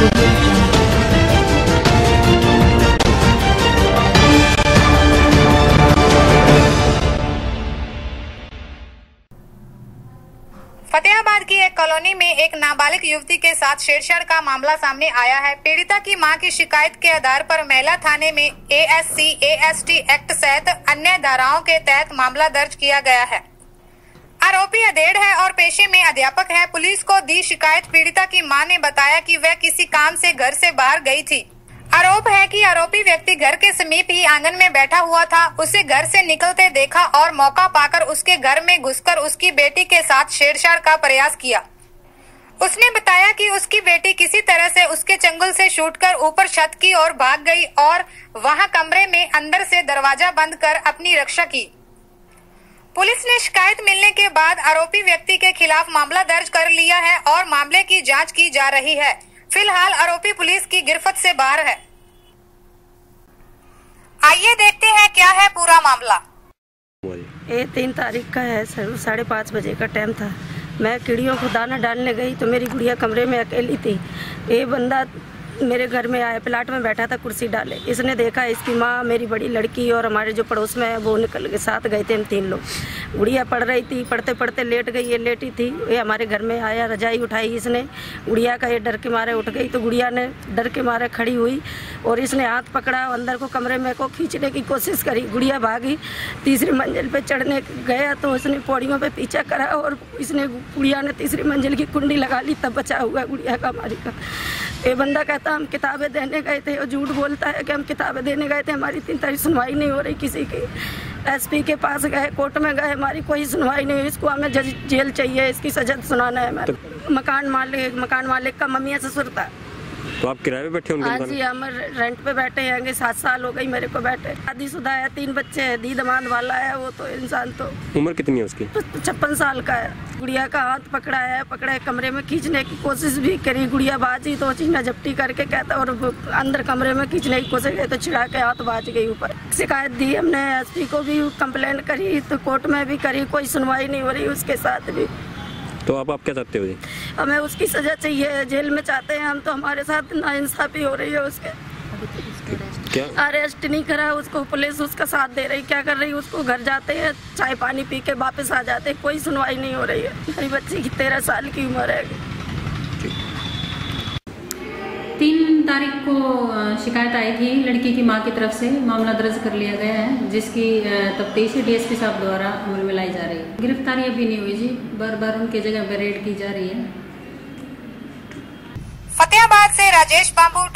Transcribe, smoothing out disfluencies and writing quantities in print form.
फतेहाबाद की एक कॉलोनी में एक नाबालिग युवती के साथ छेड़छाड़ का मामला सामने आया है। पीड़िता की मां की शिकायत के आधार पर महिला थाने में ASC/AST एक्ट सहित अन्य धाराओं के तहत मामला दर्ज किया गया है। आरोपी अधेड़ है और पेशे में अध्यापक है। पुलिस को दी शिकायत पीड़िता की मां ने बताया कि वह किसी काम से घर से बाहर गई थी। आरोप है कि आरोपी व्यक्ति घर के समीप ही आंगन में बैठा हुआ था। उसे घर से निकलते देखा और मौका पाकर उसके घर में घुसकर उसकी बेटी के साथ छेड़छाड़ का प्रयास किया। उसने बताया कि उसकी बेटी किसी तरह से उसके चंगुल से छूटकर ऊपर छत की ओर भाग गई और वहां कमरे में अंदर से दरवाजा बंद कर अपनी रक्षा की। पुलिस ने शिकायत मिलने के बाद आरोपी व्यक्ति के खिलाफ मामला दर्ज कर लिया है और मामले की जांच की जा रही है। फिलहाल आरोपी पुलिस की गिरफ्त से बाहर है। आइए देखते हैं क्या है पूरा मामला। ये 3 तारीख का है सर, 5:30 बजे का टाइम था। मैं चिड़ियों को दाना डालने गई तो मेरी गुड़िया कमरे में अकेली थी। ये बंदा मेरे घर में आया, प्लाट में बैठा था कुर्सी डाले। इसने देखा इसकी माँ, मेरी बड़ी लड़की और हमारे जो पड़ोस में है वो निकल के साथ गए थे हम 3 लोग। गुड़िया पढ़ रही थी, पढ़ते पढ़ते लेट गई। ये लेटी थी, ये हमारे घर में आया, रजाई उठाई इसने। गुड़िया का ये डर के मारे उठ गई तो गुड़िया ने डर के मारे खड़ी हुई और इसने हाथ पकड़ा, अंदर को कमरे में को खींचने की कोशिश करी। गुड़िया भागी, 3री मंजिल पे चढ़ने गया तो उसने पौड़ियों पे पीछा करा और इसने गुड़िया ने 3री मंजिल की कुंडी लगा ली, तब बचा हुआ गुड़िया का हमारी का। ये बंदा कहता हम किताबें देने गए थे और झूठ बोलता है कि हम किताबें देने गए थे। हमारी 3 तारीख सुनवाई नहीं हो रही किसी की। SP के पास गए, कोर्ट में गए, हमारी कोई सुनवाई नहीं हुई। इसको हमें जेल चाहिए, इसकी सजा सुनाना है हमें। मकान मालिक का मम्मी ससुर था। तो आप किराए पे बैठे होंगे? हाँ जी, हम रेंट पे बैठे हैं। 7 साल हो गई मेरे को बैठे। शादीशुदा है, 3 बच्चे हैं, दी दमाद वाला है। वो तो इंसान तो उम्र कितनी है उसकी? 56 साल का है। गुड़िया का हाथ पकड़ा है, पकड़े कमरे में खींचने की कोशिश भी करी। गुड़िया बाजी तो चीना झपटी करके कहता और अंदर कमरे में खींचने की कोशिश की तो छिड़ा के हाथ बाज गई ऊपर। शिकायत दी हमने, SP को भी कंप्लेंट करी तो कोर्ट में भी करी, कोई सुनवाई नहीं हो रही उसके साथ भी। तो आप क्या चाहते हो जी? हमें उसकी सजा चाहिए, जेल में चाहते हैं हम। तो हमारे साथ नाइंसाफी हो रही है उसके। क्या अरेस्ट नहीं करा उसको, पुलिस उसका साथ दे रही। क्या कर रही, उसको घर जाते हैं, चाय पानी पी के वापस आ जाते हैं, कोई सुनवाई नहीं हो रही है। मेरी बच्ची की 13 साल की उम्र है। 3 तारीख को शिकायत आई थी लड़की की मां की तरफ से। मामला दर्ज कर लिया गया है जिसकी तफ्तीश DSP साहब द्वारा अमल में लाई जा रही है। गिरफ्तारी अभी नहीं हुई जी, बार उनके जगह पर रेड की जा रही है। फतेहाबाद से राजेश बाबू।